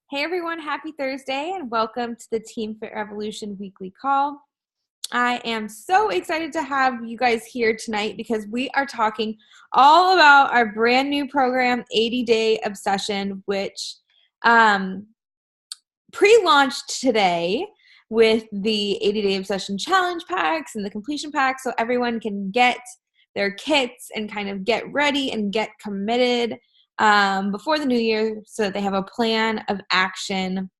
Hey everyone, happy Thursday and welcome to the Team Fit Revolution weekly call. I am so excited to have you guys here tonight because we are talking all about our brand new program, 80-Day Obsession, which pre-launched today with the 80-Day Obsession Challenge packs and the completion packs so everyone can get their kits and kind of get ready and get committed before the new year so that they have a plan of action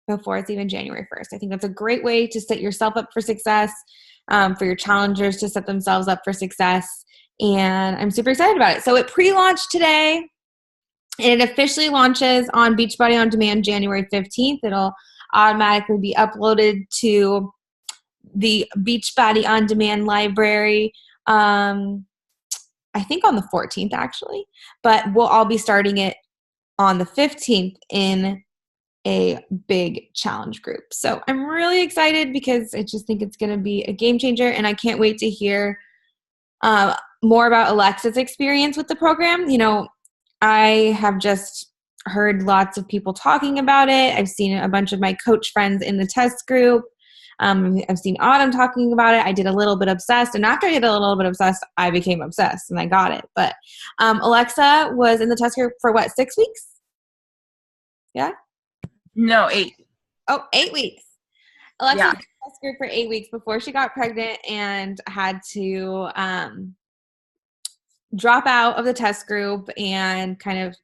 before it's even January 1st. I think that's a great way to set yourself up for success, for your challengers to set themselves up for success. And I'm super excited about it. So it pre-launched today and it officially launches on Beachbody On Demand January 15th. It'll automatically be uploaded to the Beachbody On Demand library. I think on the 14th actually, but we'll all be starting it on the 15th in a big challenge group. So I'm really excited because I just think it's going to be a game changer, and I can't wait to hear more about Alexa's experience with the program. You know, I have just heard lots of people talking about it. I've seen a bunch of my coach friends in the test group. I've seen Autumn talking about it. I did a little bit obsessed, and after I did a little bit obsessed, I became obsessed, and I got it. But Alexa was in the test group for what, 6 weeks? Yeah? No, 8. Oh, 8 weeks. Alexa was in the test group for 8 weeks before she got pregnant and had to drop out of the test group and kind of,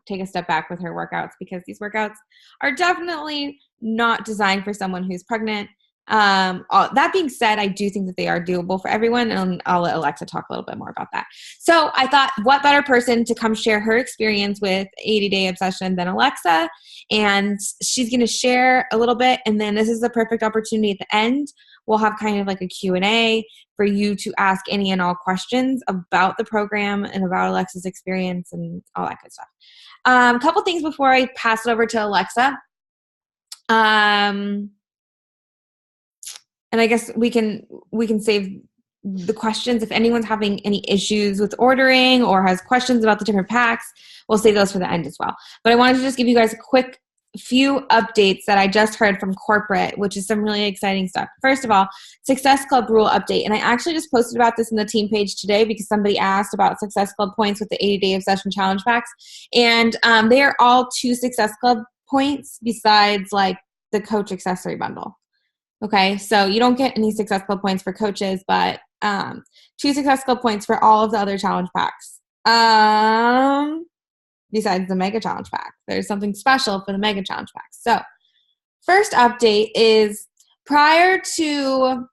take a step back with her workouts because these workouts are definitely not designed for someone who's pregnant. That being said, I do think that they are doable for everyone, and I'll let Alexa talk a little bit more about that. So I thought, what better person to come share her experience with 80-Day Obsession than Alexa? And she's going to share a little bit, and then this is the perfect opportunity at the end. We'll have kind of like a Q&A for you to ask any and all questions about the program and about Alexa's experience and all that good stuff. A couple things before I pass it over to Alexa. And I guess we can save the questions. If anyone's having any issues with ordering or has questions about the different packs, we'll save those for the end as well. But I wanted to just give you guys a quick few updates that I just heard from corporate, which is some really exciting stuff. First of all, Success Club rule update. And I actually just posted about this in the team page today because somebody asked about Success Club points with the 80-Day Obsession Challenge packs. And they are all 2 Success Club points besides like the coach accessory bundle. Okay, so you don't get any Success Club points for coaches, but 2 Success Club points for all of the other challenge packs. Besides the Mega Challenge pack. There's something special for the Mega Challenge pack. So first update is prior to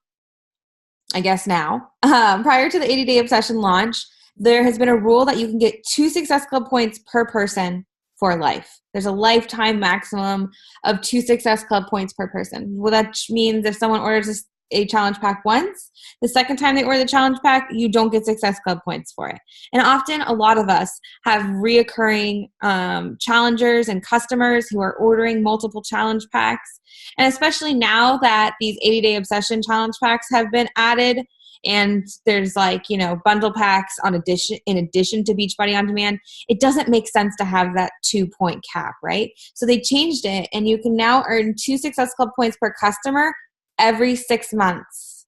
the 80-Day Obsession launch, there has been a rule that you can get 2 Success Club points per person for life. There's a lifetime maximum of 2 Success Club points per person. Well, that means if someone orders a challenge pack once, the second time they order the challenge pack, you don't get Success Club points for it. And often a lot of us have reoccurring challengers and customers who are ordering multiple challenge packs. And especially now that these 80-Day Obsession challenge packs have been added, and there's bundle packs in addition to Beachbody On Demand, it doesn't make sense to have that 2-point cap, right? So they changed it, and you can now earn 2 Success Club points per customer every 6 months,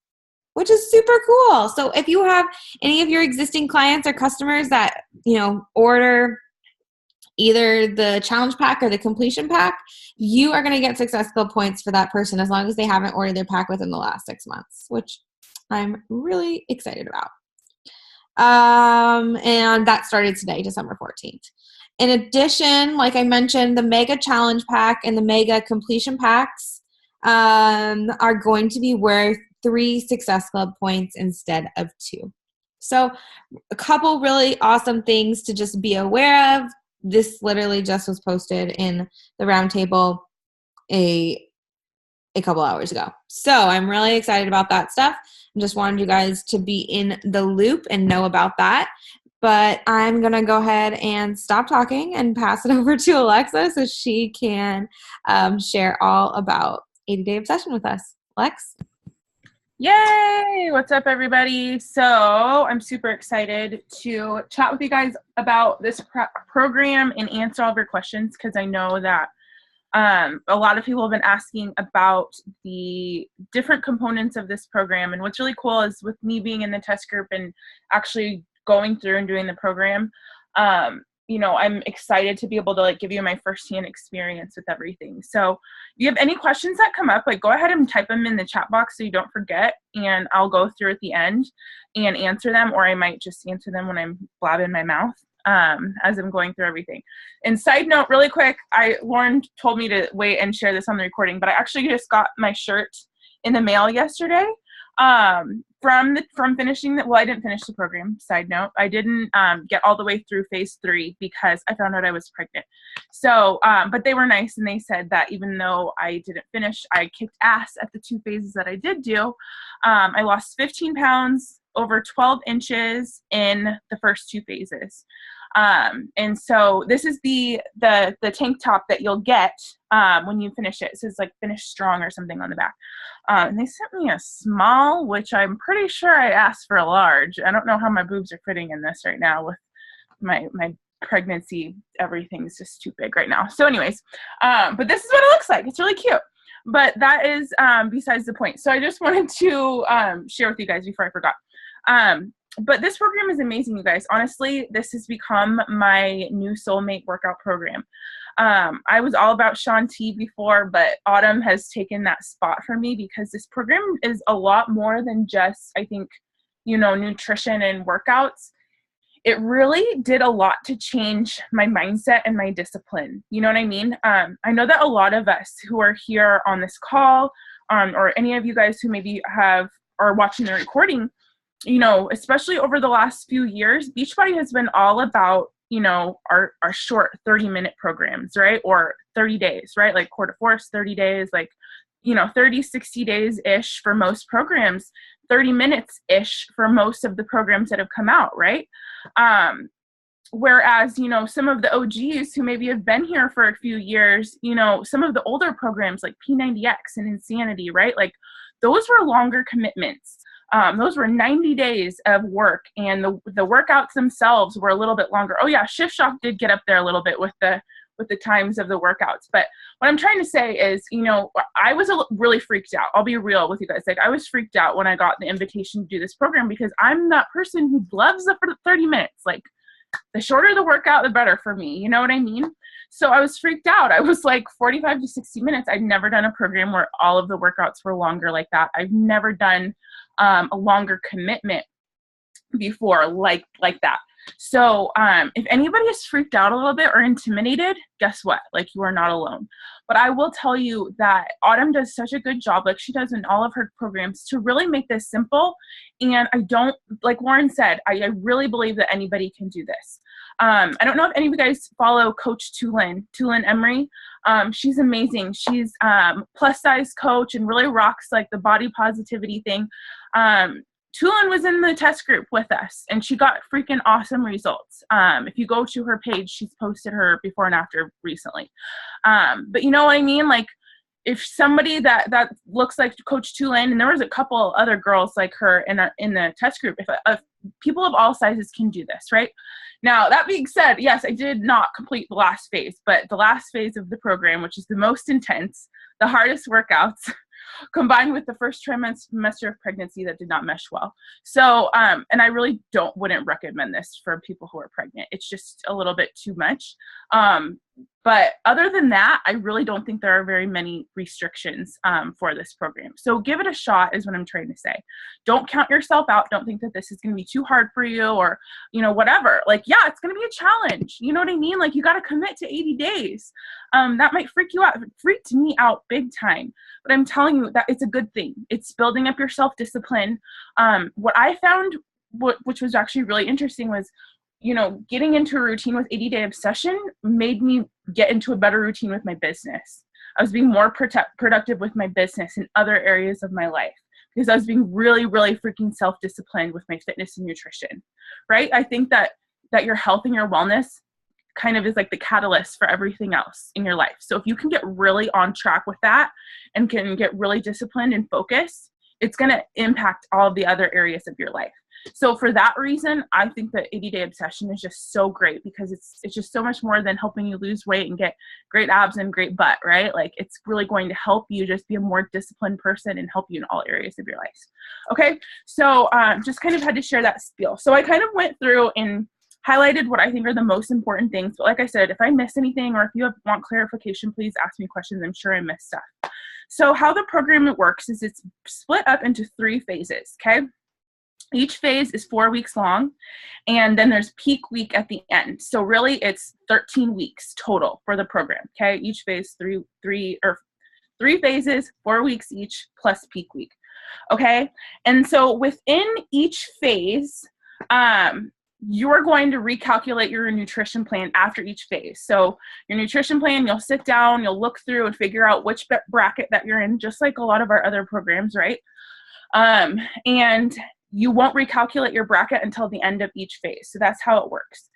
which is super cool. So if you have any of your existing clients or customers that, order either the challenge pack or the completion pack, you are going to get Success Club points for that person as long as they haven't ordered their pack within the last 6 months, which I'm really excited about. And that started today, December 14th. In addition, like I mentioned, the Mega Challenge pack and the Mega Completion packs are going to be worth 3 Success Club points instead of 2. So a couple really awesome things to just be aware of. This literally just was posted in the roundtable a couple hours ago. So I'm really excited about that stuff. I just wanted you guys to be in the loop and know about that. But I'm going to go ahead and stop talking and pass it over to Alexa so she can share all about 80-Day Obsession with us. Lex? Yay! What's up, everybody? So I'm super excited to chat with you guys about this program and answer all of your questions because I know that A lot of people have been asking about the different components of this program. And what's really cool is with me being in the test group and actually going through and doing the program, you know, I'm excited to be able to like give you my firsthand experience with everything. So if you have any questions that come up, like go ahead and type them in the chat box so you don't forget, and I'll go through at the end and answer them, or I might just answer them when I'm blabbing my mouth as I'm going through everything. And side note, really quick, Lauren told me to wait and share this on the recording, but I actually just got my shirt in the mail yesterday. From finishing well, I didn't finish the program, side note. I didn't get all the way through phase 3 because I found out I was pregnant. So, but they were nice, and they said that even though I didn't finish, I kicked ass at the 2 phases that I did do. I lost 15 pounds, over 12 inches in the first 2 phases. And so this is the tank top that you'll get when you finish it. It says like finish strong or something on the back. And they sent me a small, which I'm pretty sure I asked for a large. I don't know how my boobs are fitting in this right now with my pregnancy. Everything's just too big right now. So anyways, but this is what it looks like. It's really cute. But that is besides the point. So I just wanted to share with you guys before I forgot. But this program is amazing, you guys. Honestly, this has become my new soulmate workout program. I was all about Shaun T before, but Autumn has taken that spot for me because this program is a lot more than just, I think, you know, nutrition and workouts. It really did a lot to change my mindset and my discipline. You know what I mean? I know that a lot of us who are here on this call, or any of you guys who maybe are watching the recording, you know, especially over the last few years, Beachbody has been all about, you know, our short 30-minute programs, right? Or 30 days, right? Like Core de Force, 30 days, like, you know, 30, 60 days-ish for most programs, 30 minutes-ish for most of the programs that have come out, right? Whereas, you know, some of the OGs who maybe have been here for a few years, you know, some of the older programs like P90X and Insanity, right? Like those were longer commitments. Those were 90 days of work, and the workouts themselves were a little bit longer. Oh yeah, Shift Shock did get up there a little bit with the times of the workouts. But what I'm trying to say is, you know, I was really freaked out. I'll be real with you guys. Like I was freaked out when I got the invitation to do this program because I'm that person who loves the 30 minutes. Like the shorter the workout, the better for me. You know what I mean? So I was freaked out. I was like 45 to 60 minutes. I'd never done a program where all of the workouts were longer like that. I've never done a longer commitment before like that. So if anybody is freaked out a little bit or intimidated, guess what? Like you are not alone. But I will tell you that Autumn does such a good job, like she does in all of her programs, to really make this simple. And I don't, like Lauren said, I really believe that anybody can do this. I don't know if any of you guys follow Coach Tulin Emery. She's amazing. She's plus size coach and really rocks like the body positivity thing. Tulin was in the test group with us, and she got freaking awesome results. If you go to her page, she's posted her before and after recently. But you know what I mean? Like, if somebody that looks like Coach Tulin, and there was a couple other girls like her in the test group, if people of all sizes can do this, right? Now, that being said, yes, I did not complete the last phase, but the last phase of the program, which is the most intense, the hardest workouts, combined with the first trimester of pregnancy that did not mesh well. So, and I really wouldn't recommend this for people who are pregnant. It's just a little bit too much. But other than that, I really don't think there are very many restrictions for this program. So give it a shot is what I'm trying to say. Don't count yourself out. Don't think that this is going to be too hard for you or, you know, whatever. Like, yeah, it's going to be a challenge. You know what I mean? Like, you got to commit to 80 days. That might freak you out. It freaked me out big time. But I'm telling you that it's a good thing. It's building up your self-discipline. What I found, which was actually really interesting, was, you know, getting into a routine with 80-day obsession made me get into a better routine with my business. I was being more productive with my business in other areas of my life because I was being really, really freaking self-disciplined with my fitness and nutrition, right? I think that your health and your wellness kind of is like the catalyst for everything else in your life. So if you can get really on track with that and can get really disciplined and focused, it's going to impact all of the other areas of your life. So for that reason, I think that 80-Day Obsession is just so great, because it's just so much more than helping you lose weight and get great abs and great butt, right? Like, it's really going to help you just be a more disciplined person and help you in all areas of your life. Okay, so just kind of had to share that spiel. So I kind of went through and highlighted what I think are the most important things. But like I said, if I miss anything or if you want clarification, please ask me questions. I'm sure I missed stuff. So how the program works is it's split up into 3 phases, okay? Each phase is 4 weeks long, and then there's peak week at the end. So really it's 13 weeks total for the program, okay? Each phase, three phases, 4 weeks each, plus peak week, okay? And so within each phase, you're going to recalculate your nutrition plan after each phase. So your nutrition plan, you'll sit down, you'll look through and figure out which bracket that you're in, just like a lot of our other programs, right? And you won't recalculate your bracket until the end of each phase. So that's how it works.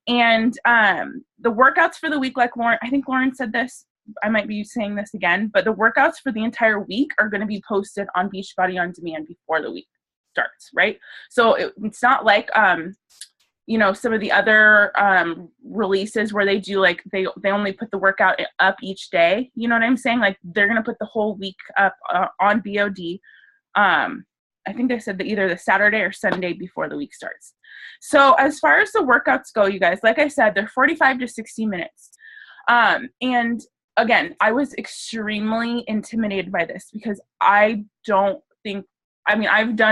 And the workouts for the week, like I think Lauren said this, I might be saying this again, but the workouts for the entire week are going to be posted on Beachbody On Demand before the week starts, right? So it's not like, some of the other releases where they do like, they only put the workout up each day. You know what I'm saying? Like, they're going to put the whole week up on BOD. I think they said that either the Saturday or Sunday before the week starts. So as far as the workouts go, you guys, like I said, they're 45 to 60 minutes. And again, I was extremely intimidated by this, because I've done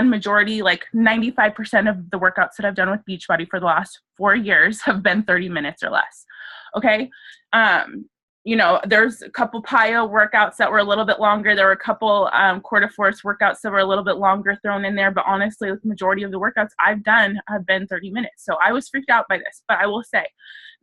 majority, like 95% of the workouts that I've done with Beachbody for the last 4 years have been 30 minutes or less. Okay. There's a couple PiYo workouts that were a little bit longer. There were a couple Core Force workouts that were a little bit longer thrown in there. But honestly, the majority of the workouts I've done have been 30 minutes. So I was freaked out by this. But I will say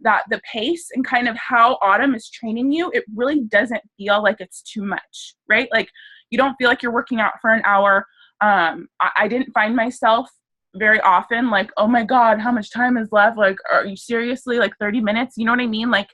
that the pace and kind of how Autumn is training you, it really doesn't feel like it's too much, right? Like, you don't feel like you're working out for an hour. I didn't find myself very often like, oh my God, how much time is left? Like, are you seriously, like 30 minutes? You know what I mean? Like,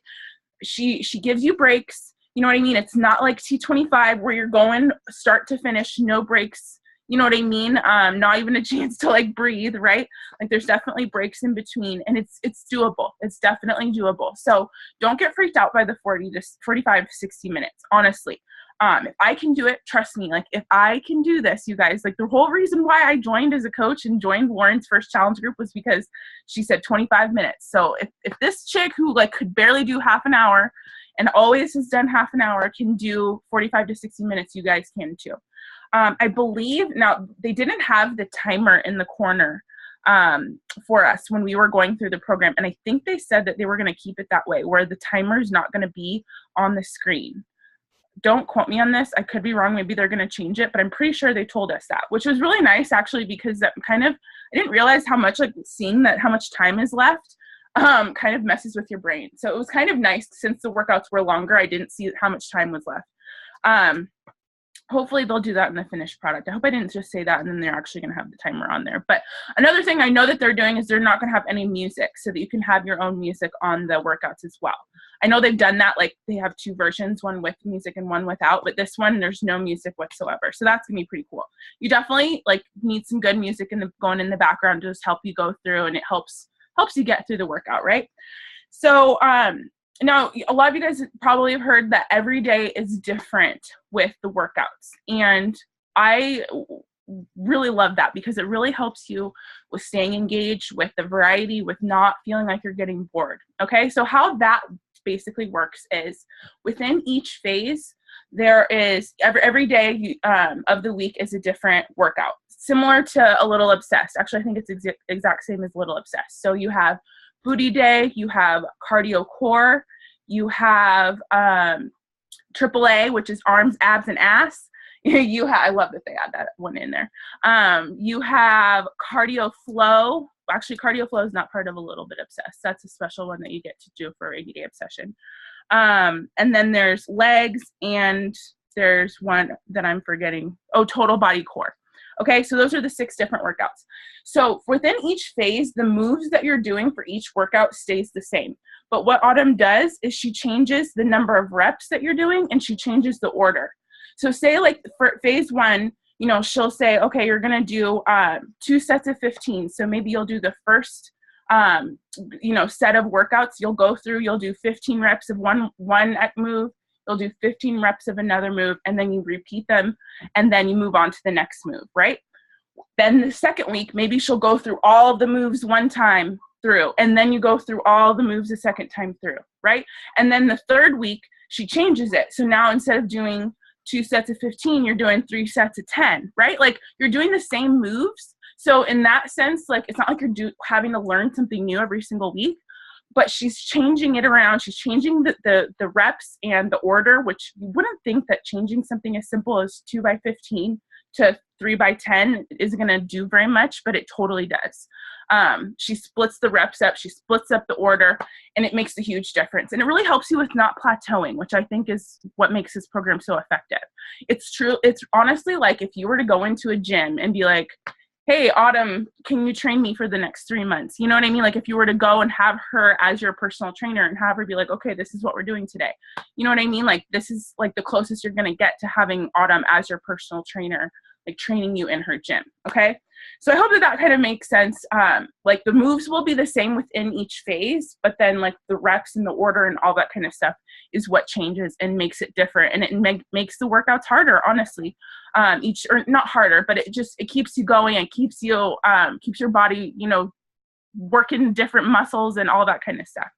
she gives you breaks. You know what I mean? It's not like T25 where you're going start to finish, no breaks. You know what I mean? Not even a chance to like breathe, right? Like, there's definitely breaks in between, and it's doable. It's definitely doable. So don't get freaked out by the 45 to 60 minutes, honestly. If I can do it, trust me, like, if I can do this, you guys, like, the whole reason why I joined as a coach and joined Lauren's first challenge group was because she said 25 minutes. So if this chick who like could barely do half an hour and always has done half an hour can do 45 to 60 minutes, you guys can too. I believe now they didn't have the timer in the corner for us when we were going through the program. And I think they said that they were going to keep it that way, where the timer is not going to be on the screen. Don't quote me on this. I could be wrong. Maybe they're going to change it, but I'm pretty sure they told us that, which was really nice actually, because that kind of, I didn't realize how much, like, seeing that how much time is left kind of messes with your brain. So it was kind of nice, since the workouts were longer, I didn't see how much time was left. Hopefully they'll do that in the finished product. I hope I didn't just say that and then they're actually going to have the timer on there. But another thing I know that they're doing is they're not going to have any music, so that you can have your own music on the workouts as well. I know they've done that. Like, they have 2 versions, one with music and one without, but this one, there's no music whatsoever. So that's going to be pretty cool. You definitely like need some good music going in the background to just help you go through, and it helps you get through the workout, right? So, now, a lot of you guys probably have heard that every day is different with the workouts. And I really love that, because it really helps you with staying engaged, with the variety, with not feeling like you're getting bored. Okay, so how that basically works is within each phase, there is every day of the week is a different workout, similar to a Little Obsessed. Actually, I think it's exact same as Little Obsessed. So you have Booty Day, you have Cardio Core, you have AAA, which is arms, abs, and ass. I love that they add that one in there. You have Cardio Flow. Actually, Cardio Flow is not part of a Little Bit Obsessed. That's a special one that you get to do for 80-Day Obsession. And then there's legs, and there's one that I'm forgetting. Oh, Total Body Core. Okay, so those are the 6 different workouts. So within each phase, the moves that you're doing for each workout stays the same. But what Autumn does is she changes the number of reps that you're doing, and she changes the order. So say, like, for phase 1, she'll say, okay, you're going to do 2 sets of 15. So maybe you'll do the first, set of workouts. You'll go through, you'll do 15 reps of one move. You'll do 15 reps of another move, and then you repeat them, and then you move on to the next move, right? Then the second week, maybe she'll go through all of the moves one time through, and then you go through all the moves a second time through, right? And then the third week, she changes it. So now instead of doing 2 sets of 15, you're doing 3 sets of 10, right? Like you're doing the same moves. So in that sense, like it's not like you're having to learn something new every single week, but she's changing it around. She's changing the reps and the order, which you wouldn't think that changing something as simple as 2 by 15 to 3 by 10 is going to do very much, but it totally does. She splits the reps up, she splits up the order, and it makes a huge difference. And it really helps you with not plateauing, which I think is what makes this program so effective. It's true. It's honestly like if you were to go into a gym and be like, hey, Autumn, can you train me for the next 3 months? You know what I mean? Like if you were to go and have her as your personal trainer and have her be like, okay, this is what we're doing today. You know what I mean? Like this is like the closest you're going to get to having Autumn as your personal trainer, like training you in her gym. Okay. So I hope that kind of makes sense. Like the moves will be the same within each phase, but then like the reps and the order and all that kind of stuff is what changes and makes it different. And it makes the workouts harder, honestly. Or not harder, but it keeps you going and keeps your body, working different muscles and all that kind of stuff.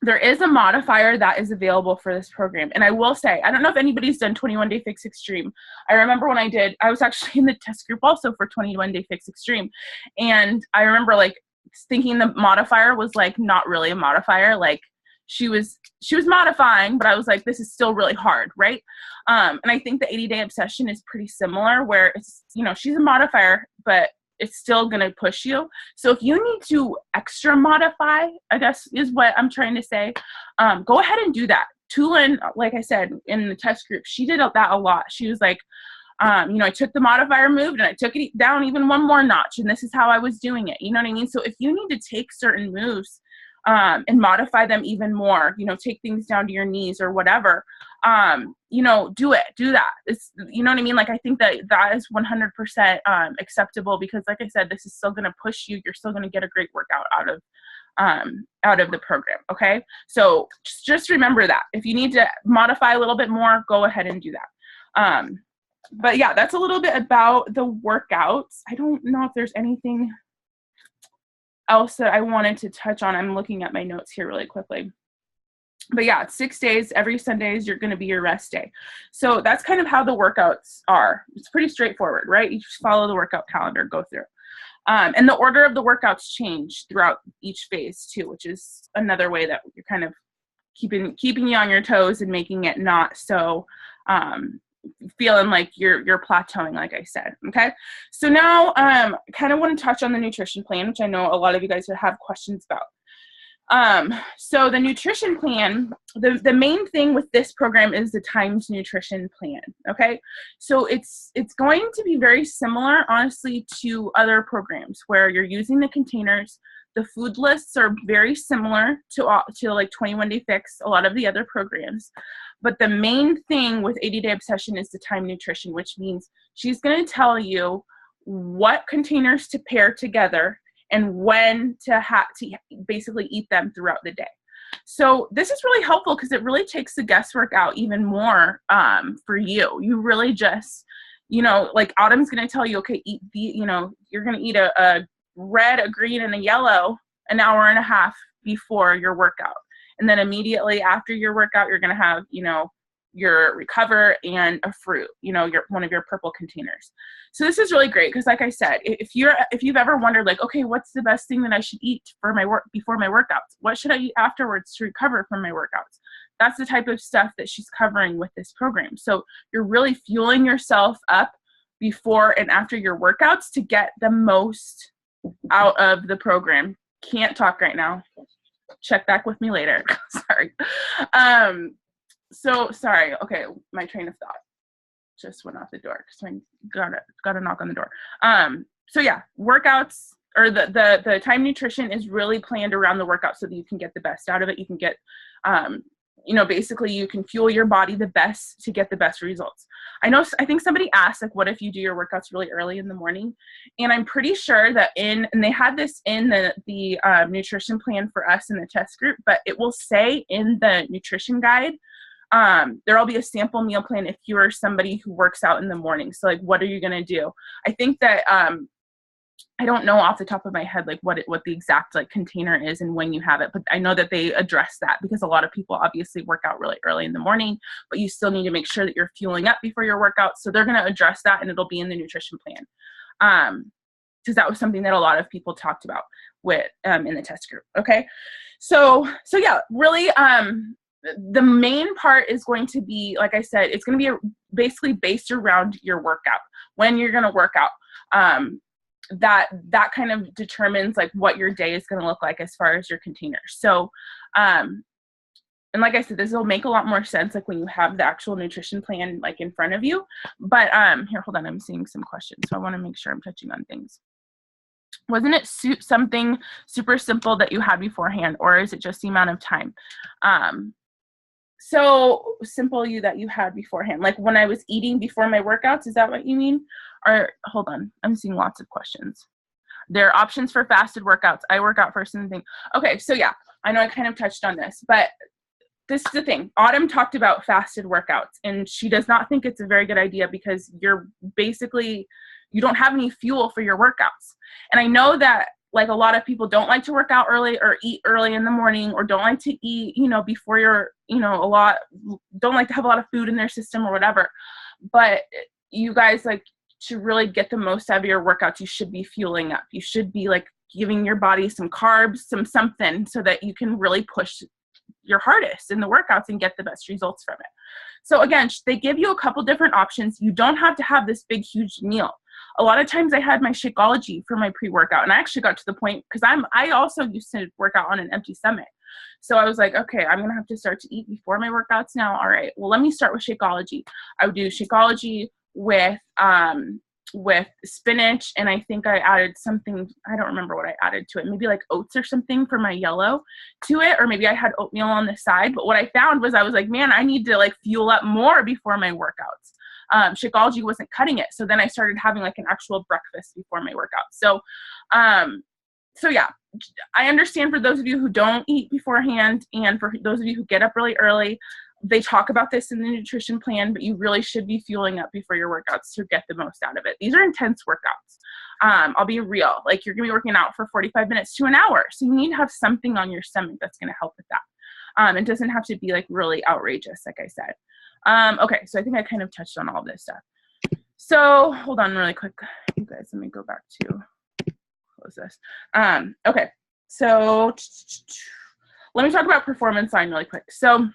There is a modifier that is available for this program. And I will say, I don't know if anybody's done 21 Day Fix Extreme. I remember when I was actually in the test group also for 21 Day Fix Extreme. And I remember like thinking the modifier was like not really a modifier. Like she was modifying, but I was like, this is still really hard, right? And I think the 80 Day Obsession is pretty similar where it's, she's a modifier, but it's still going to push you. So if you need to extra modify, I guess is what I'm trying to say, go ahead and do that. Tulin, like I said, in the test group, she did that a lot. She was like, I took the modifier move and I took it down even one more notch. And this is how I was doing it. You know what I mean? So if you need to take certain moves and modify them even more, take things down to your knees or whatever, do that. It's, you know what I mean? Like, I think that is 100% acceptable because like I said, this is still going to push you. You're still going to get a great workout out of the program. Okay. So just remember that if you need to modify a little bit more, go ahead and do that. But yeah, that's a little bit about the workouts. I don't know if there's anything else that I wanted to touch on. I'm looking at my notes here really quickly. But yeah, 6 days, every Sundays, you're going to be your rest day. So that's kind of how the workouts are. It's pretty straightforward, right? You just follow the workout calendar, go through. And the order of the workouts change throughout each phase too, which is another way that you're kind of keeping you on your toes and making it not so feeling like you're plateauing, like I said. Okay. So now kind of want to touch on the nutrition plan, which I know a lot of you guys would have questions about. So the nutrition plan, the main thing with this program is the timed nutrition plan. Okay. So it's going to be very similar, honestly, to other programs where you're using the containers. The food lists are very similar to like 21 Day Fix, a lot of the other programs. But the main thing with 80 Day Obsession is the time nutrition, which means she's going to tell you what containers to pair together and when to basically eat them throughout the day. So this is really helpful because it really takes the guesswork out even more for you. You really just, like Autumn's going to tell you, okay, you're going to eat a red, a green, and a yellow an hour and a half before your workout. And then immediately after your workout, you're going to have, your Recover and a fruit, one of your purple containers. So this is really great because like I said, if you've ever wondered like, okay, what's the best thing that I should eat for my before my workouts? What should I eat afterwards to recover from my workouts? That's the type of stuff that she's covering with this program. So you're really fueling yourself up before and after your workouts to get the most out of the program. Can't talk right now. Check back with me later. Sorry. So sorry. Okay. My train of thought just went off the door. So I got to knock on the door. So yeah, workouts or the time nutrition is really planned around the workout so that you can get the best out of it. You can get, basically you can fuel your body the best to get the best results. I think somebody asked, like, what if you do your workouts really early in the morning? And I'm pretty sure that and they had this in the nutrition plan for us in the test group, but it will say in the nutrition guide, there'll be a sample meal plan if you are somebody who works out in the morning. So like, what are you going to do? I think that, I don't know off the top of my head, like what the exact like container is and when you have it, but I know that they address that because a lot of people obviously work out really early in the morning, but you still need to make sure that you're fueling up before your workout. So they're going to address that and it'll be in the nutrition plan. Because that was something that a lot of people talked about with, in the test group. Okay. So yeah, really, the main part is going to be, like I said, it's going to be basically based around your workout, when you're going to work out. That kind of determines like what your day is going to look like as far as your container. So, and like I said, this will make a lot more sense like when you have the actual nutrition plan like in front of you. But here, hold on, I'm seeing some questions, so I want to make sure I'm touching on things. Wasn't it something super simple that you had beforehand, or is it just the amount of time? So simple that you had beforehand, like when I was eating before my workouts, is that what you mean? Or hold on, I'm seeing lots of questions. There are options for fasted workouts. I work out first and thing. Okay, so yeah, I know I kind of touched on this, but this is the thing. Autumn talked about fasted workouts, and she does not think it's a very good idea because you don't have any fuel for your workouts. And I know that like a lot of people don't like to work out early or eat early in the morning, or don't like to eat, before you're, don't like to have a lot of food in their system or whatever. But you guys, like, to really get the most out of your workouts, you should be fueling up. You should be like giving your body some carbs, something so that you can really push your hardest in the workouts and get the best results from it. So again, they give you a couple different options. You don't have to have this big, huge meal. A lot of times I had my Shakeology for my pre-workout, and I actually got to the point because I also used to work out on an empty stomach. So I was like, okay, I'm going to have to start to eat before my workouts now. All right, well, let me start with Shakeology. I would do Shakeology with spinach, and I think I added something, I don't remember what I added to it, maybe like oats or something for my yellow to it, or maybe I had oatmeal on the side. But what I found was I was like, man, I need to like fuel up more before my workouts. Shakeology wasn't cutting it. So then I started having like an actual breakfast before my workout. So yeah, I understand for those of you who don't eat beforehand, and for those of you who get up really early, they talk about this in the nutrition plan, but you really should be fueling up before your workouts to get the most out of it. These are intense workouts. I'll be real. Like, you're going to be working out for 45 minutes to an hour. So you need to have something on your stomach that's going to help with that. It doesn't have to be like really outrageous, like I said. Okay, so I think I kind of touched on all this stuff. So hold on really quick, you guys. Let me go back to close this. Okay, so let me talk about Performance Line really quick. So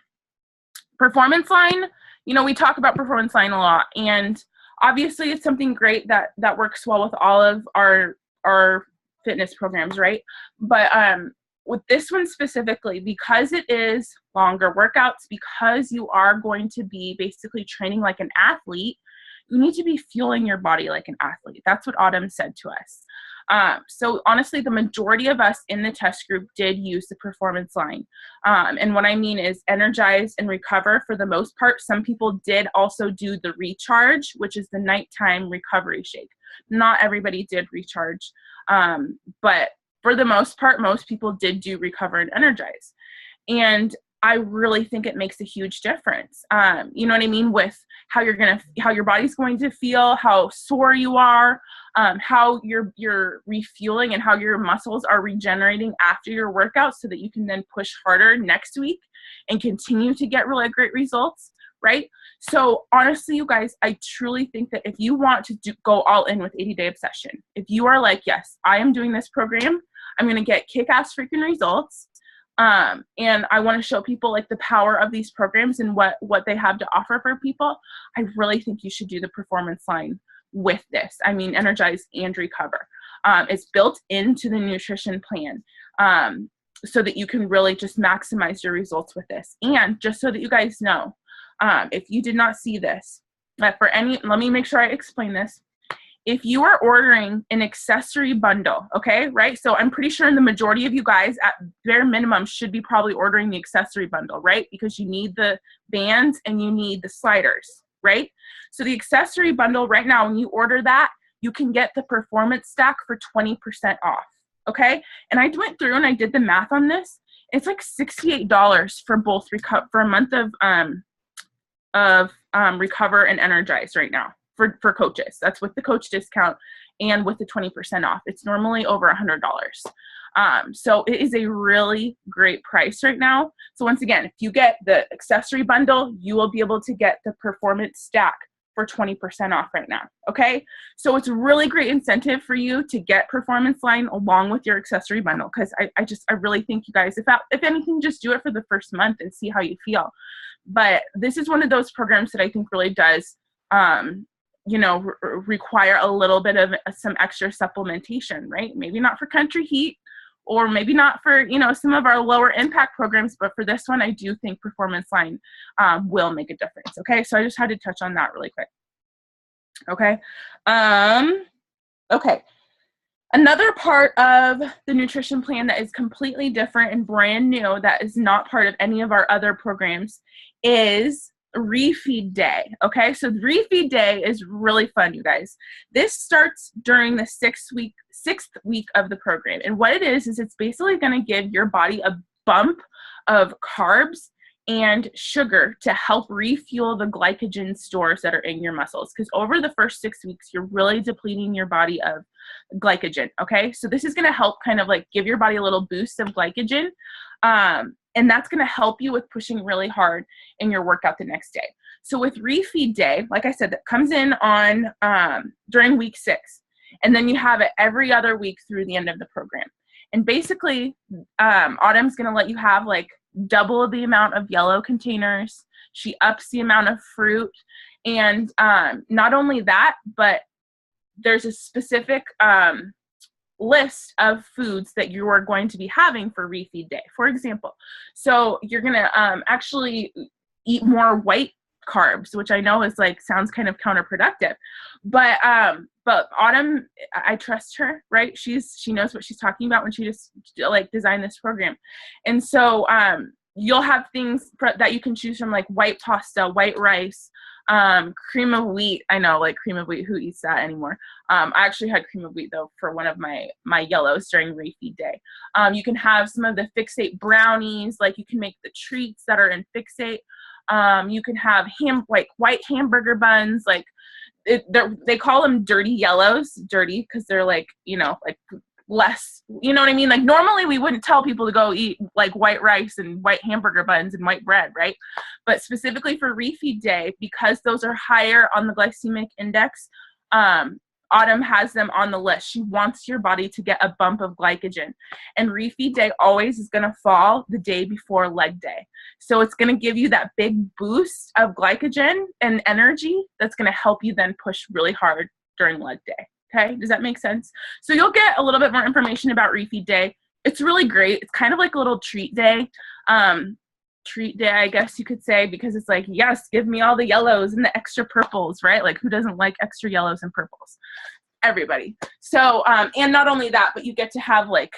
Performance Line, we talk about Performance Line a lot, and obviously it's something great that works well with all of our fitness programs, right? But with this one specifically, because it is longer workouts, because you are going to be basically training like an athlete, you need to be fueling your body like an athlete. That's what Autumn said to us. So honestly, the majority of us in the test group did use the Performance Line. And what I mean is Energize and Recover for the most part. Some people did also do the Recharge, which is the nighttime recovery shake. Not everybody did Recharge, but for the most part, most people did do Recover and Energize. And I really think it makes a huge difference. You know what I mean? With how your body's going to feel, how sore you are, how you're refueling, and how your muscles are regenerating after your workout, so that you can then push harder next week and continue to get really great results, right? So honestly, you guys, I truly think that if you want to go all in with 80 Day Obsession, if you are like, yes, I am doing this program, I'm going to get kick-ass freaking results. And I want to show people like the power of these programs and what they have to offer for people. I really think you should do the Performance Line with this. I mean, Energize and Recover. It's built into the nutrition plan, so that you can really just maximize your results with this. And just so that you guys know, if you did not see this, let me make sure I explain this. if you are ordering an accessory bundle, okay, right? So I'm pretty sure the majority of you guys at bare minimum should be probably ordering the accessory bundle, right? Because you need the bands and you need the sliders, right? So the accessory bundle right now, when you order that, you can get the performance stack for 20% off, okay? And I went through and I did the math on this. It's like $68 for both for a month of Recover and Energize right now for coaches. That's with the coach discount and with the 20% off. It's normally over $100. So it is a really great price right now. So once again, if you get the accessory bundle, you will be able to get the performance stack for 20% off right now. Okay. So it's a really great incentive for you to get Performance Line along with your accessory bundle. Cause I really think you guys, if anything, just do it for the first month and see how you feel. But this is one of those programs that I think really does, require a little bit of some extra supplementation, right? Maybe not for Country Heat, or maybe not for, some of our lower impact programs, but for this one, I do think Performance Line will make a difference. Okay. So I just had to touch on that really quick. Okay. Okay. Another part of the nutrition plan that is completely different and brand new, that is not part of any of our other programs, is Refeed Day. Okay, so Refeed Day is really fun, you guys. This starts during the sixth week of the program, and what it is it's basically going to give your body a bump of carbs and sugar to help refuel the glycogen stores that are in your muscles, because over the first 6 weeks you're really depleting your body of glycogen. Okay, so this is going to help kind of like give your body a little boost of glycogen, and that's going to help you with pushing really hard in your workout the next day. So with Refeed Day, like I said, that comes in on during week 6, and then you have it every other week through the end of the program. And basically, Autumn's going to let you have like double the amount of yellow containers. She ups the amount of fruit, and not only that, but there's a specific list of foods that you are going to be having for Refeed Day. For example, so you're going to actually eat more white carbs, which I know is like sounds kind of counterproductive, but Autumn, I trust her, right? She knows what she's talking about when she just like designed this program. And so you'll have things that you can choose from, like white pasta, white rice, cream of wheat. I know, like cream of wheat, who eats that anymore? I actually had cream of wheat though for one of my yellows during Refeed Day. You can have some of the Fixate brownies, like you can make the treats that are in Fixate. You can have white hamburger buns, like they call them dirty yellows, dirty because they're like, like less, you know what I mean? Like normally we wouldn't tell people to go eat like white rice and white hamburger buns and white bread, right? But specifically for Refeed Day, because those are higher on the glycemic index, Autumn has them on the list. She wants your body to get a bump of glycogen. And Refeed Day always is going to fall the day before leg day. So it's going to give you that big boost of glycogen and energy that's going to help you then push really hard during leg day. Okay, does that make sense? So you'll get a little bit more information about Refeed Day. It's really great. It's kind of like a little treat day. Treat day, I guess you could say, because it's like, yes, give me all the yellows and the extra purples, right? Like who doesn't like extra yellows and purples? Everybody. So, and not only that, but you get to have like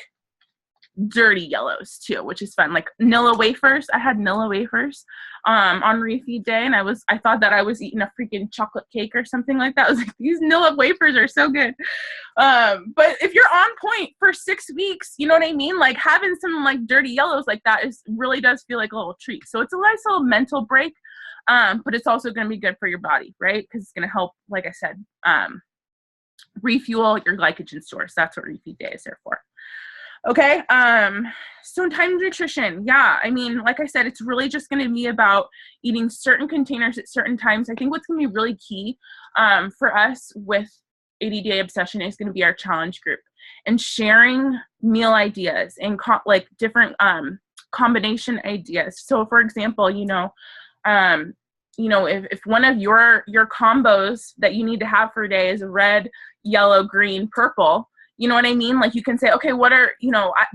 dirty yellows too, which is fun. Like Nilla wafers. I had Nilla wafers on Refeed Day, and I thought that I was eating a freaking chocolate cake or something like that. I was like, these Nilla wafers are so good. But if you're on point for 6 weeks, you know what I mean? Like having some like dirty yellows like that really does feel like a little treat. So it's a nice little mental break, but it's also going to be good for your body, right? Because it's going to help, like I said, refuel your glycogen stores. That's what Refeed Day is there for. Okay, so time nutrition. Yeah, I mean, like I said, it's really just going to be about eating certain containers at certain times. I think what's going to be really key for us with 80-Day Obsession is going to be our challenge group and sharing meal ideas and like different combination ideas. So, for example, if one of your combos that you need to have for a day is red, yellow, green, purple. You know what I mean? Like you can say, okay,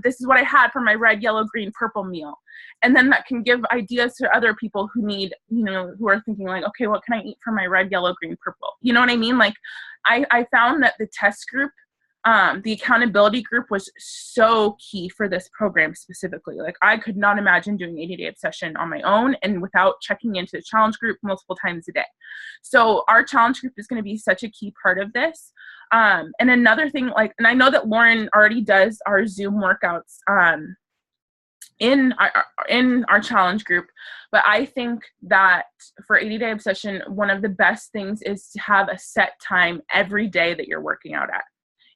this is what I had for my red, yellow, green, purple meal. And then that can give ideas to other people who need, who are thinking like, okay, what can I eat for my red, yellow, green, purple? You know what I mean? Like I found that the test group, the accountability group was so key for this program specifically. Like I could not imagine doing 80-day obsession on my own and without checking into the challenge group multiple times a day. So our challenge group is going to be such a key part of this. And another thing, and I know that Lauren already does our Zoom workouts in our challenge group, but I think that for 80-day obsession, one of the best things is to have a set time every day that you're working out at,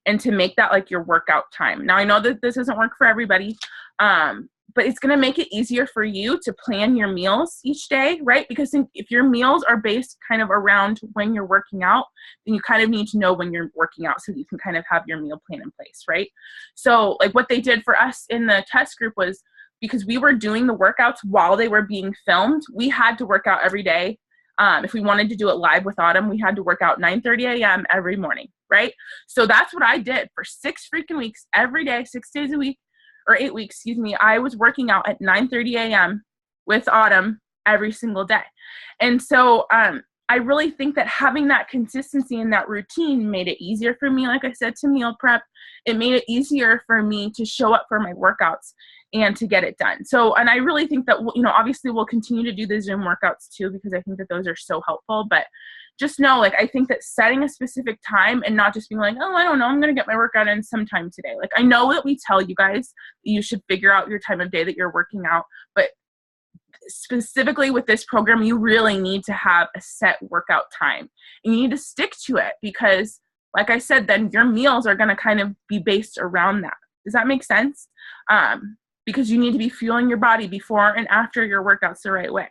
and to make that like your workout time. Now I know that this doesn't work for everybody, but it's going to make it easier for you to plan your meals each day, right? Because if your meals are based kind of around when you're working out, then you kind of need to know when you're working out so that you can kind of have your meal plan in place, right? So like what they did for us in the test group was, because we were doing the workouts while they were being filmed, we had to work out every day. If we wanted to do it live with Autumn, we had to work out 9:30 a.m. every morning, right? So that's what I did for 6 freaking weeks, every day, 6 days a week, or 8 weeks, excuse me. I was working out at 9:30 a.m. with Autumn every single day. And so I really think that having that consistency and that routine made it easier for me, like I said, to meal prep. It made it easier for me to show up for my workouts and to get it done. So, and I really think that, obviously we'll continue to do the Zoom workouts too, because I think that those are so helpful. But just know, I think that setting a specific time and not just being like, oh, I don't know, I'm going to get my workout in sometime today. I know that we tell you guys you should figure out your time of day that you're working out, but specifically with this program, you really need to have a set workout time. And you need to stick to it because, like I said, then your meals are going to kind of be based around that. Does that make sense? Because you need to be fueling your body before and after your workouts the right way.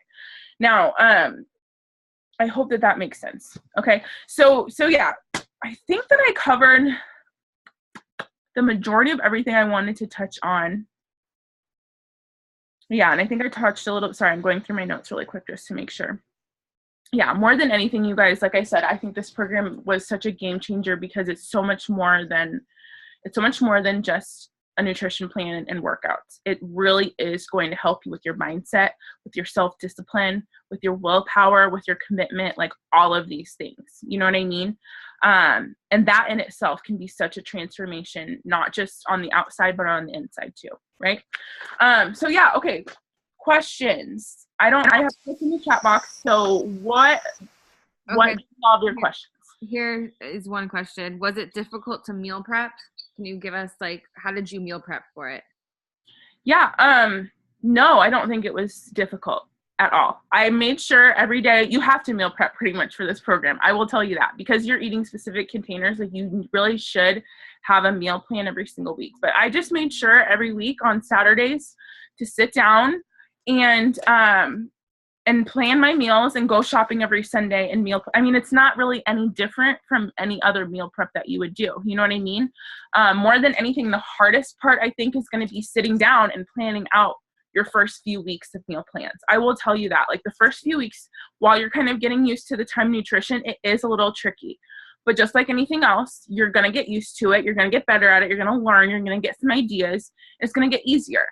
Now, I hope that makes sense. Okay. So yeah, I think that I covered the majority of everything I wanted to touch on. Yeah. And I think I touched a little, sorry, I'm going through my notes really quick just to make sure. Yeah. More than anything, you guys, like I said, I think this program was such a game changer because it's so much more than just a nutrition plan and workouts. It really is going to help you with your mindset, with your self-discipline, with your willpower, with your commitment, like all of these things. You know what I mean? And that in itself can be such a transformation, not just on the outside, but on the inside too, right? So yeah, okay. Questions. I have put in the chat box. So what all of your questions? Here is one question. Was it difficult to meal prep? Can you give us how did you meal prep for it? Yeah. No, I don't think it was difficult at all. I made sure every day you have to meal prep pretty much for this program. I will tell you that because you're eating specific containers, you really should have a meal plan every single week. But I just made sure every week on Saturdays to sit down and plan my meals and go shopping every Sunday and meal. I mean, it's not really any different from any other meal prep that you would do. You know what I mean? More than anything, the hardest part I think is going to be sitting down and planning out your first few weeks of meal plans. I will tell you that the first few weeks, while you're kind of getting used to the time nutrition, it is a little tricky. But just like anything else, you're going to get used to it. You're going to get better at it. You're going to learn. You're going to get some ideas. It's going to get easier.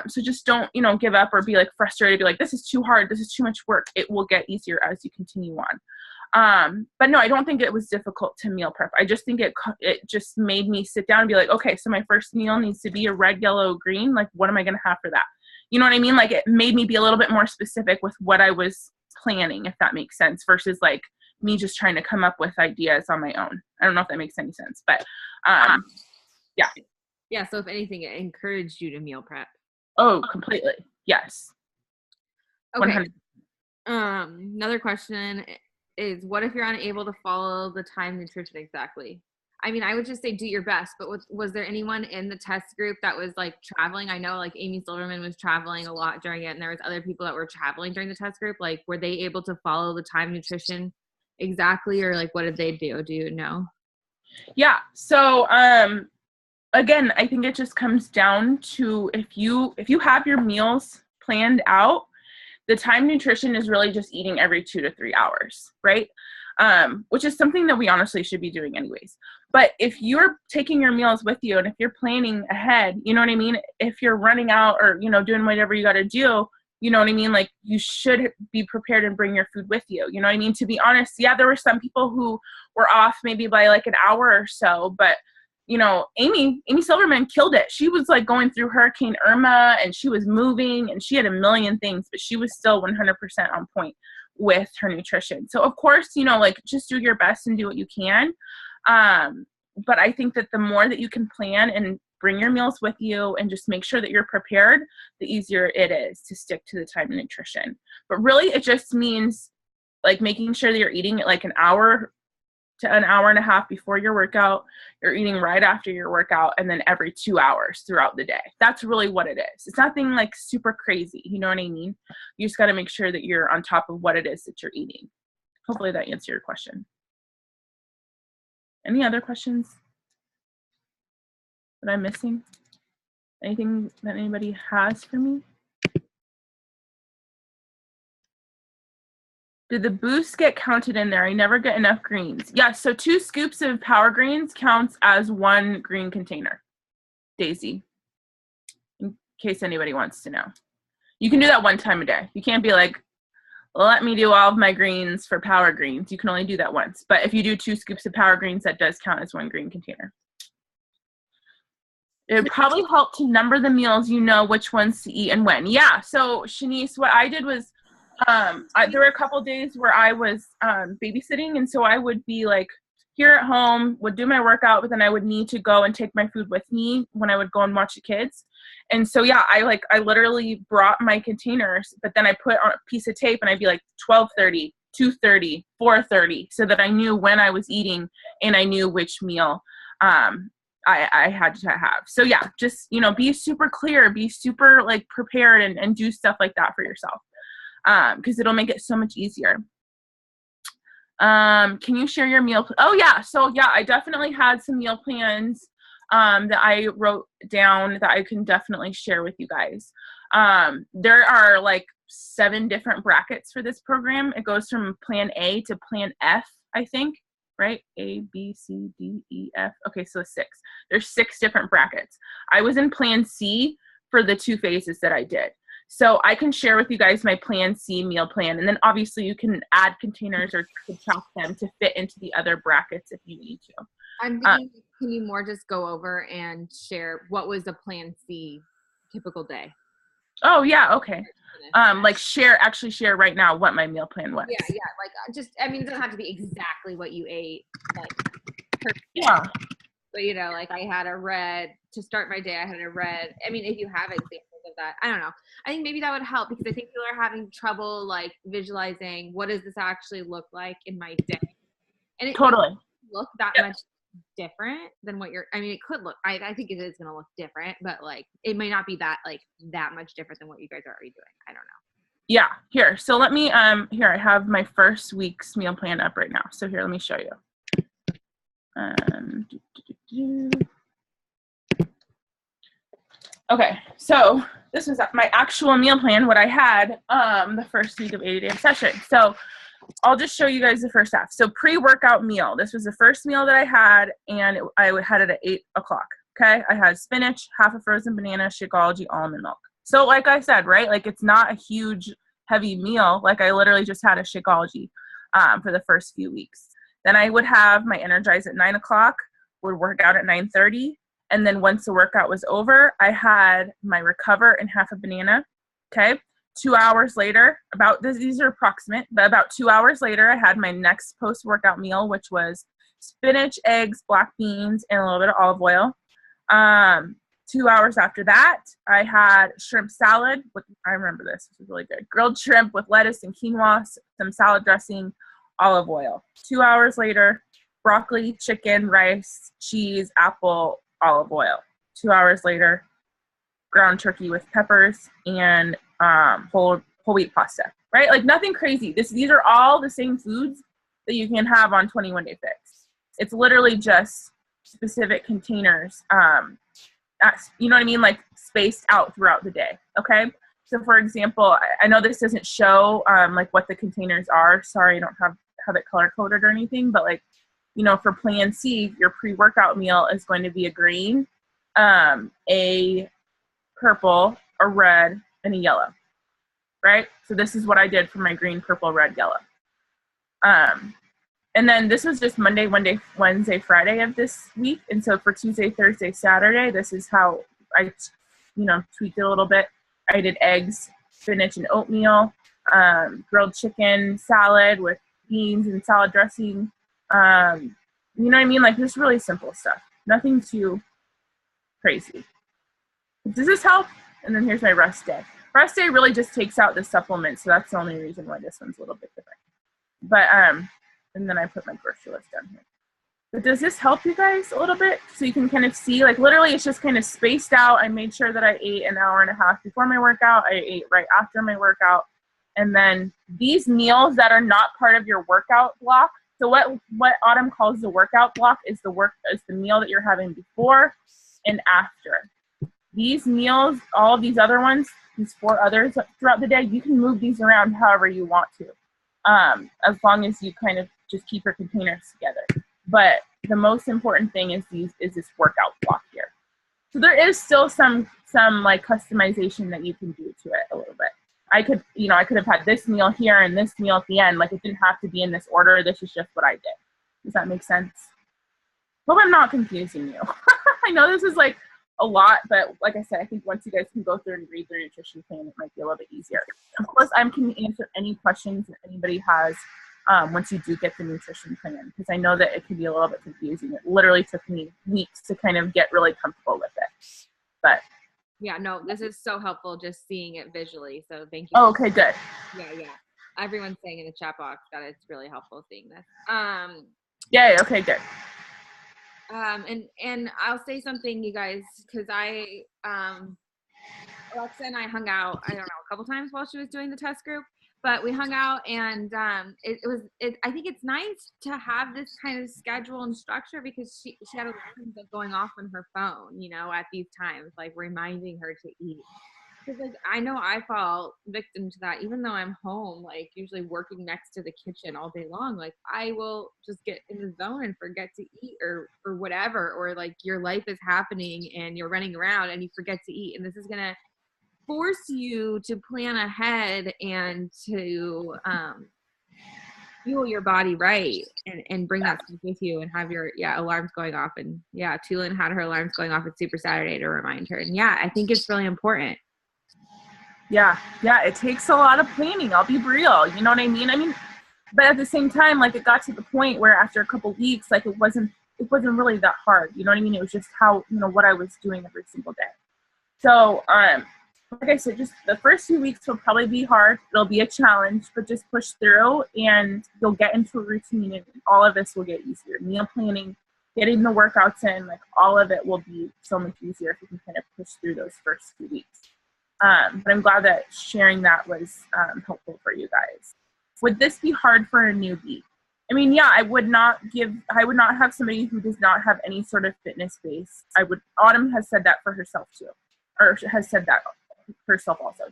So just don't, give up or be frustrated, be like, this is too hard. This is too much work. It will get easier as you continue on. But no, I don't think it was difficult to meal prep. I just think it just made me sit down and be like, okay, so my first meal needs to be a red, yellow, green. What am I going to have for that? You know what I mean? It made me be a little bit more specific with what I was planning, if that makes sense, versus me just trying to come up with ideas on my own. I don't know if that makes any sense, but yeah. Yeah. So if anything, it encouraged you to meal prep. Oh, completely. Yes. Okay. 100%. Another question is, what if you're unable to follow the time nutrition exactly? I mean, I would just say do your best, but was there anyone in the test group that was traveling? I know Amy Silverman was traveling a lot during it, and there was other people that were traveling during the test group. Were they able to follow the time nutrition exactly, or what did they do? Do you know? Yeah. So, again, I think it just comes down to if you have your meals planned out, the time nutrition is really just eating every 2 to 3 hours, right? which is something that we honestly should be doing anyways. But if you're taking your meals with you and if you're planning ahead, you know what I mean? If you're running out or, you know, doing whatever you got to do, you know what I mean? Like, you should be prepared and bring your food with you. You know what I mean? To be honest, yeah, there were some people who were off maybe by like an hour or so, but you know, Amy Silverman killed it. She was like going through Hurricane Irma and she was moving and she had a million things, but she was still 100% on point with her nutrition. So of course, you know, like, just do your best and do what you can. But I think that the more that you can plan and bring your meals with you and just make sure that you're prepared, the easier it is to stick to the time of nutrition. But really, it just means like making sure that you're eating at like an hour to an hour and a half before your workout, you're eating right after your workout, and then every 2 hours throughout the day. That's really what it is. It's nothing like super crazy. You know what I mean? You just got to make sure that you're on top of what it is that you're eating. Hopefully that answered your question. Any other questions that I'm missing? Anything that anybody has for me? Did the boost get counted in there? I never get enough greens. Yeah, so 2 scoops of Power Greens counts as 1 green container. Daisy, in case anybody wants to know. You can do that 1 time a day. You can't be like, let me do all of my greens for Power Greens. You can only do that once. But if you do 2 scoops of Power Greens, that does count as 1 green container. It would probably help to number the meals, you know which ones to eat and when. Yeah, so Shanice, what I did was, there were a couple days where I was babysitting, and so I would be like here at home, would do my workout, but then I would need to go and take my food with me when I would go and watch the kids. And so yeah, I literally brought my containers, but then I put on a piece of tape and I'd be like 12:30, 2:30, 4:30, so that I knew when I was eating and I knew which meal I had to have. So yeah, just, you know, be super clear, be super like prepared and do stuff like that for yourself. Because it'll make it so much easier. Can you share your meal? Oh yeah. So yeah, I definitely had some meal plans that I wrote down that I can definitely share with you guys. There are like 7 different brackets for this program. It goes from plan A to plan F, I think, right? A, B, C, D, E, F. Okay, so 6. There's 6 different brackets. I was in plan C for the 2 phases that I did. So I can share with you guys my plan C meal plan. And then obviously you can add containers or subtract them to fit into the other brackets if you need to. I'm thinking, can you more just go over and share what was the plan C typical day? Oh yeah, okay. Like share right now what my meal plan was. Yeah, like just, I mean, it doesn't have to be exactly what you ate, like per day. Yeah. But you know, like I had a red to start my day. I had a red. I mean, if you have examples of that, I don't know. I think maybe that would help because I think people are having trouble like visualizing what does this actually look like in my day, and it totally look that much different than what you're. I mean, it could look. I think it is going to look different, but like it may not be that much different than what you guys are already doing. I don't know. Yeah. Here. So let me here I have my first week's meal plan up right now. So here, let me show you. Okay, so this was my actual meal plan, what I had the first week of 80-day session. So I'll just show you guys the first half. So pre-workout meal. This was the first meal that I had, and I had it at 8 o'clock. Okay, I had spinach, half a frozen banana, Shakeology, almond milk. So like I said, right, like it's not a huge, heavy meal. Like I literally just had a Shakeology for the first few weeks. Then I would have my Energize at 9 o'clock, would work out at 9:30. And then once the workout was over, I had my Recover and half a banana. Okay. 2 hours later, these are approximate, but about 2 hours later, I had my next post-workout meal, which was spinach, eggs, black beans, and a little bit of olive oil. 2 hours after that, I had shrimp salad. I remember this. This was really good. Grilled shrimp with lettuce and quinoa, some salad dressing, olive oil. 2 hours later, broccoli, chicken, rice, cheese, apple, olive oil. 2 hours later, ground turkey with peppers and whole wheat pasta, right? Like nothing crazy. These are all the same foods that you can have on 21 Day Fix. It's literally just specific containers, you know what I mean? Like spaced out throughout the day. Okay. So for example, I know this doesn't show like what the containers are. Sorry, I don't have have it color coded or anything, but like, you know, for plan C, your pre-workout meal is going to be a green, a purple, a red, and a yellow, right? So this is what I did for my green, purple, red, yellow. And then this was just Monday, Wednesday, Friday of this week. And so for Tuesday, Thursday, Saturday, this is how I, you know, tweaked it a little bit. I did eggs, spinach, and oatmeal, grilled chicken, salad with beans and salad dressing. You know what I mean? Like, just really simple stuff. Nothing too crazy. Does this help? And then here's my rest day. Rest day really just takes out the supplements, so that's the only reason why this one's a little bit different. But, and then I put my grocery list down here. But does this help you guys a little bit? So you can kind of see, like, literally it's just kind of spaced out. I made sure that I ate an hour and a half before my workout. I ate right after my workout. And then these meals that are not part of your workout block. So what Autumn calls the workout block is the meal that you're having before and after. These meals, all of these other ones, these 4 others throughout the day, you can move these around however you want to, as long as you kind of just keep your containers together. But the most important thing is this workout block here. So there is still some like customization that you can do to it a little bit. I could have had this meal here and this meal at the end. Like, it didn't have to be in this order. This is just what I did. Does that make sense? Hope I'm not confusing you. I know this is like a lot, but like I said, I think once you guys can go through and read their nutrition plan, it might be a little bit easier. Of course, I can answer any questions that anybody has once you do get the nutrition plan, because I know that it can be a little bit confusing. It literally took me weeks to kind of get really comfortable with it. But yeah, no, this is so helpful just seeing it visually. So thank you. Oh, okay, good. Yeah. Everyone's saying in the chat box that it's really helpful seeing this. Yeah, okay, good. And I'll say something, you guys, because Alexa and I hung out, I don't know, a couple times while she was doing the test group, but we hung out, and I think it's nice to have this kind of schedule and structure, because she had a lot of things like going off on her phone, you know, at these times, like reminding her to eat. Because like, I know I fall victim to that, even though I'm home, like usually working next to the kitchen all day long. Like, I will just get in the zone and forget to eat or whatever, or like your life is happening and you're running around and you forget to eat. And this is going to force you to plan ahead and to fuel your body right and bring that stuff with you and have your alarms going off. And Tulin had her alarms going off at Super Saturday to remind her. And I think it's really important. Yeah, it takes a lot of planning. I'll be real. You know what I mean? But at the same time, like, it got to the point where after a couple weeks, like, it wasn't really that hard. You know what I mean? It was just how, you know, what I was doing every single day. So, like I said, just the first few weeks will probably be hard. It'll be a challenge, but just push through and you'll get into a routine, and all of this will get easier. Meal planning, getting the workouts in, like, all of it will be so much easier if you can kind of push through those first few weeks. But I'm glad that sharing that was helpful for you guys. Would this be hard for a newbie? I mean, I would not have somebody who does not have any sort of fitness base. Autumn has said that for herself too, or has said that herself also.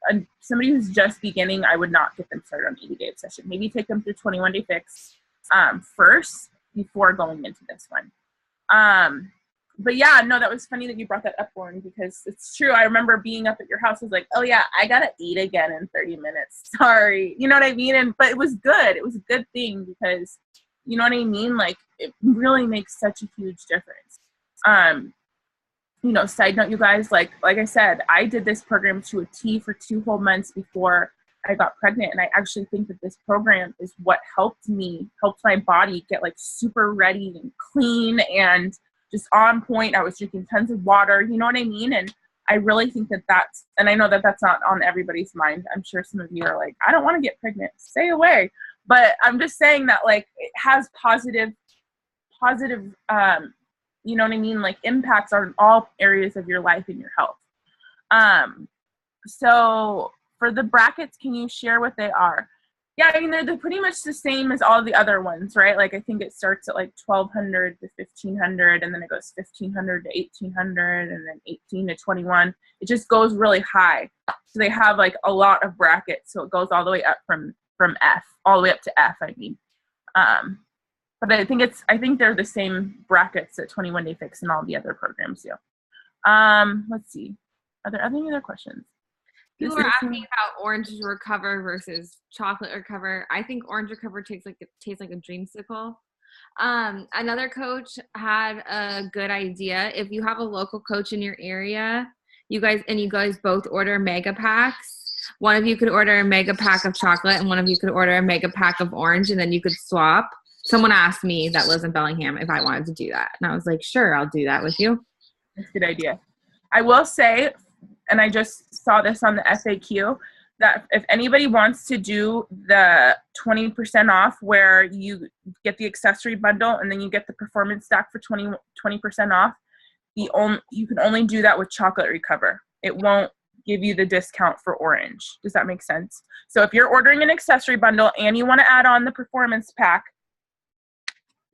And somebody who's just beginning, I would not get them started on 80-day obsession. Maybe take them through 21-day fix first before going into this one. But that was funny that you brought that up, Lauren, because it's true. I remember being up at your house. I was like, oh yeah, I got to eat again in 30 minutes. Sorry. You know what I mean? But it was good. It was a good thing because, you know what I mean? Like, it really makes such a huge difference. Side note, you guys, like I said, I did this program to a T for 2 whole months before I got pregnant. And I actually think that this program is what helped my body get like super ready and clean and just on point. I was drinking tons of water, you know what I mean? And I really think and I know that that's not on everybody's mind. I'm sure some of you are like, I don't want to get pregnant, stay away. But I'm just saying that, like, it has positive, you know what I mean? Like, impacts on all areas of your life and your health. So for the brackets, can you share what they are? Yeah, I mean, they're pretty much the same as all the other ones, right? Like, I think it starts at like 1,200 to 1,500, and then it goes 1,500 to 1,800, and then 18 to 21. It just goes really high. So they have like a lot of brackets. So it goes all the way up from F, all the way up to F, I mean. But I think they're the same brackets that 21 Day Fix and all the other programs do. Let's see. Are there any other questions? People are asking about Orange Recover versus Chocolate Recover. I think Orange Recover tastes like a dreamsicle. Another coach had a good idea. If you have a local coach in your area, you guys both order mega packs. One of you could order a mega pack of chocolate and one of you could order a mega pack of orange, and then you could swap. Someone asked me that lives in Bellingham if I wanted to do that. And I was like, sure, I'll do that with you. That's a good idea. I will say, and I just saw this on the FAQ, that if anybody wants to do the 20% off where you get the accessory bundle and then you get the performance stack for 20% off, you can only do that with Chocolate Recover. It won't give you the discount for Orange. Does that make sense? So if you're ordering an accessory bundle and you want to add on the performance pack,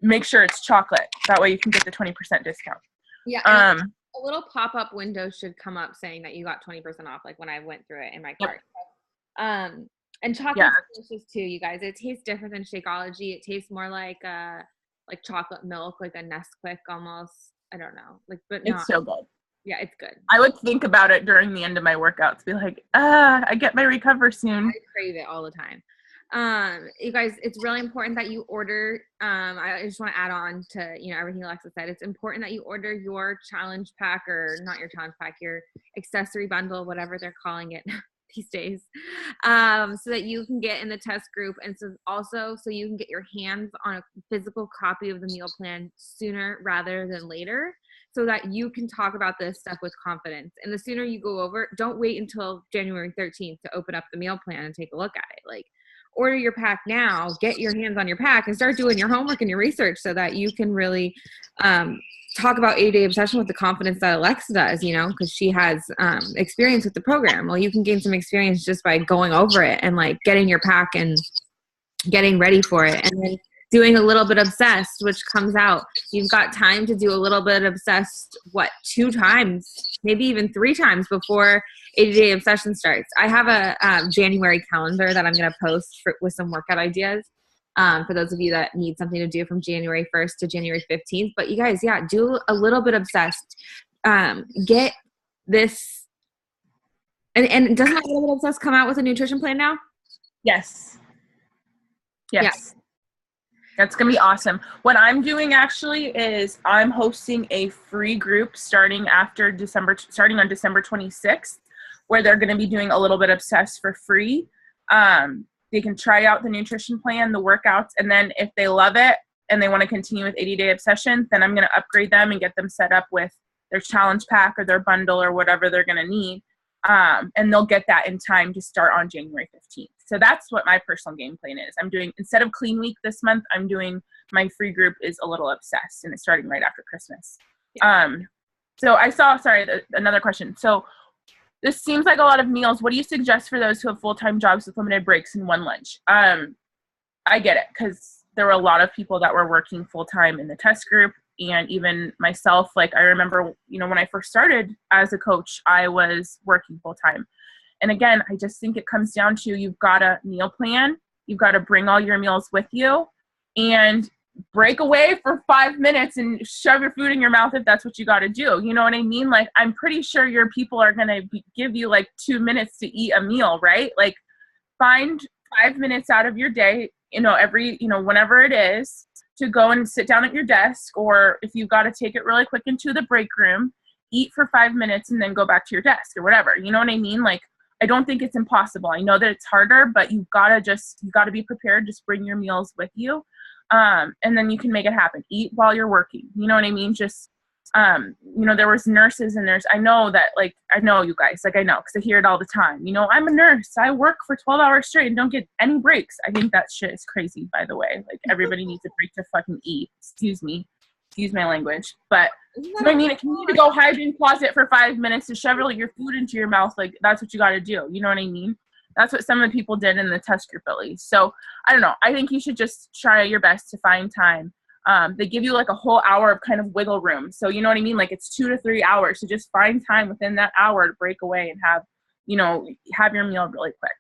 make sure it's chocolate. That way you can get the 20% discount. Yeah. A little pop-up window should come up saying that you got 20% off, like when I went through it in my cart. Yep. And chocolate's delicious too, you guys. It tastes different than Shakeology. It tastes more like chocolate milk, like a Nesquik almost. I don't know. It's so good. Yeah, it's good. I would think about it during the end of my workouts. Be like, I get my Recover soon. I crave it all the time. You guys, it's really important that you order. I just want to add on to everything Alexa said. It's important that you order your challenge pack, or not your challenge pack, your accessory bundle, whatever they're calling it these days, so that you can get in the test group, and so you can get your hands on a physical copy of the meal plan sooner rather than later, so that you can talk about this stuff with confidence. And the sooner you go over, don't wait until January 13th to open up the meal plan and take a look at it. Order your pack now, get your hands on your pack, and start doing your homework and your research so that you can really talk about 80-Day Obsession with the confidence that Alexa does, because she has experience with the program. Well, you can gain some experience just by going over it and getting your pack and getting ready for it. And then doing a little bit obsessed, which comes out. You've got time to do a little bit obsessed, 2 times, maybe even 3 times before 80-Day Obsession starts. I have a January calendar that I'm going to post with some workout ideas for those of you that need something to do from January 1st to January 15th. But you guys, do a little bit obsessed. Get this. And doesn't a little bit obsessed come out with a nutrition plan now? Yes. Yeah. That's going to be awesome. What I'm doing actually is I'm hosting a free group starting on December 26th, where they're going to be doing a little bit obsessed for free. They can try out the nutrition plan, the workouts, and then if they love it and they want to continue with 80-Day Obsession, then I'm going to upgrade them and get them set up with their challenge pack or their bundle or whatever they're going to need. And they'll get that in time to start on January 15th. So that's what my personal game plan is. I'm doing, instead of Clean Week this month, I'm doing my free group is a little obsessed, and it's starting right after Christmas. So I saw, another question. So this seems like a lot of meals. What do you suggest for those who have full-time jobs with limited breaks and one lunch? I get it, because there were a lot of people that were working full-time in the test group, and even myself. I remember, when I first started as a coach, I was working full-time. And again, I just think it comes down to, you've got a meal plan, you've got to bring all your meals with you, and break away for 5 minutes and shove your food in your mouth if that's what you got to do. You know what I mean? I'm pretty sure your people are going to give you 2 minutes to eat a meal, right? Find 5 minutes out of your day, whenever it is, to go and sit down at your desk, or if you've got to take it really quick into the break room, eat for 5 minutes and then go back to your desk or whatever. You know what I mean? I don't think it's impossible. I know that it's harder, but you've got to be prepared. Just bring your meals with you. And then you can make it happen. Eat while you're working. You know what I mean? Just, there was nurses and I know that, I know you guys, I know, because I hear it all the time. I'm a nurse. I work for 12 hours straight and don't get any breaks. I think that shit is crazy, by the way. Everybody needs a break to fucking eat. Excuse my language. But you know what I mean? If you need to go hide in closet for 5 minutes to shovel your food into your mouth, that's what you got to do. You know what I mean? That's what some of the people did in the test group, at least. So I don't know. I think you should just try your best to find time. They give you a whole hour of kind of wiggle room. So you know what I mean? It's 2 to 3 hours. So just find time within that hour to break away and have your meal really quick.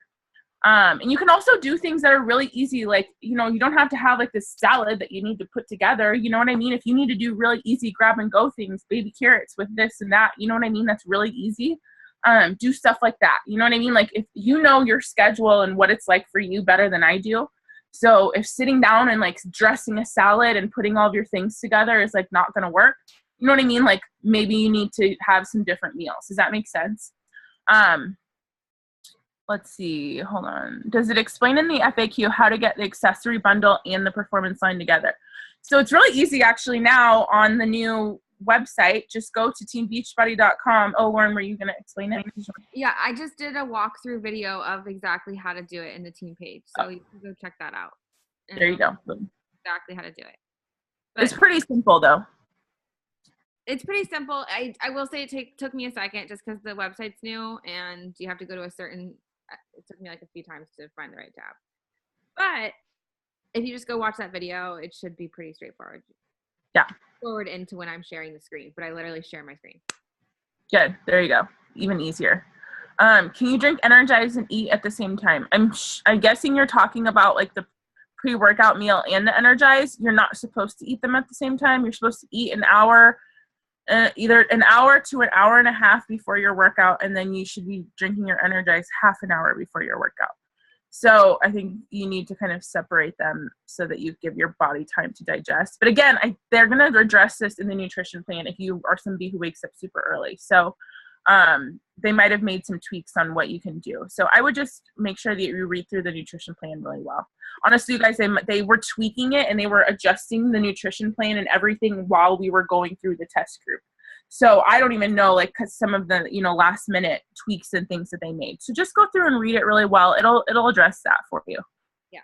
And you can also do things that are really easy. Like, you know, you don't have to have like this salad that you need to put together. You know what I mean? If you need to do really easy grab and go things, baby carrots with this and that, you know what I mean? That's really easy. Do stuff like that. You know what I mean? Like if you know your schedule and what it's like for you better than I do. So if sitting down and like dressing a salad and putting all of your things together is like not going to work, you know what I mean? Like maybe you need to have some different meals. Does that make sense? Let's see, hold on. Does it explain in the FAQ how to get the accessory bundle and the performance line together? So it's really easy actually now on the new website. Just go to teambeachbody.com. Oh, Lauren, were you going to explain it? Yeah, I just did a walkthrough video of exactly how to do it in the team page. So you can go check that out. There you go. Exactly how to do it. But it's pretty simple though. It's pretty simple. I will say it took me a second just because the website's new and you have to go to it took me like a few times to find the right tab. But if you just go watch that video, it should be pretty straightforward. Yeah. Forward into when I'm sharing the screen, but I literally share my screen. Good. There you go. Even easier. Can you drink Energize and eat at the same time? I'm guessing you're talking about like the pre-workout meal and the Energize. You're not supposed to eat them at the same time. You're supposed to eat an hour, either an hour to an hour and a half before your workout, and then you should be drinking your Energize half an hour before your workout. So I think you need to kind of separate them so that you give your body time to digest. But again, they're going to address this in the nutrition plan if you are somebody who wakes up super early. So they might have made some tweaks on what you can do. So I would just make sure that you read through the nutrition plan really well. Honestly, you guys, they were tweaking it and they were adjusting the nutrition plan and everything while we were going through the test group. So I don't even know, like, cause some of the, last minute tweaks and things that they made. So just go through and read it really well. It'll address that for you. Yeah.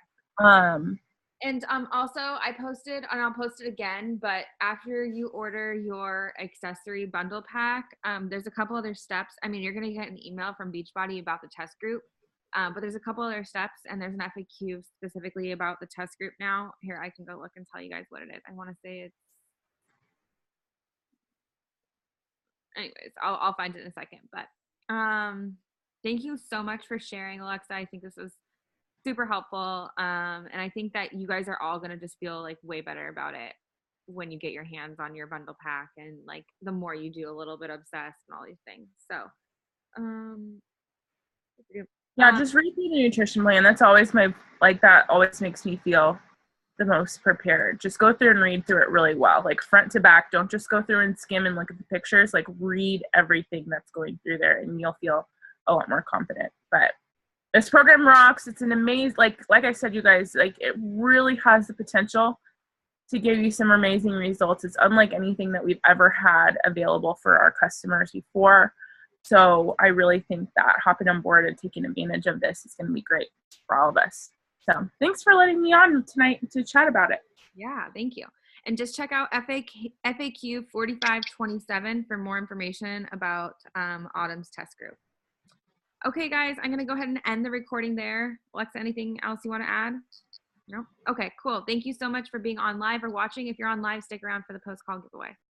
And also I posted, and I'll post it again, but after you order your accessory bundle pack, there's a couple other steps. I mean, you're going to get an email from Beachbody about the test group, but there's a couple other steps, and there's an FAQ specifically about the test group now. Here, I can go look and tell you guys what it is. I want to say it's, anyways, I'll find it in a second, but thank you so much for sharing, Alexa. I think this was super helpful. And I think that you guys are all going to just feel like way better about it when you get your hands on your bundle pack, and like the more you do a little bit obsessed and all these things. So, just read through the nutrition plan. That's always that always makes me feel the most prepared. Just go through and read through it really well, like front to back. Don't just go through and skim and look at the pictures, like read everything that's going through there and you'll feel a lot more confident. But this program rocks. It's an amazing, like I said, you guys, like it really has the potential to give you some amazing results. It's unlike anything that we've ever had available for our customers before. So I really think that hopping on board and taking advantage of this is going to be great for all of us. So thanks for letting me on tonight to chat about it. Yeah, thank you. And just check out FAQ 4527 for more information about Autumn's test group. Okay, guys, I'm going to go ahead and end the recording there. Alexa, anything else you want to add? No? Okay, cool. Thank you so much for being on live or watching. If you're on live, stick around for the post-call giveaway.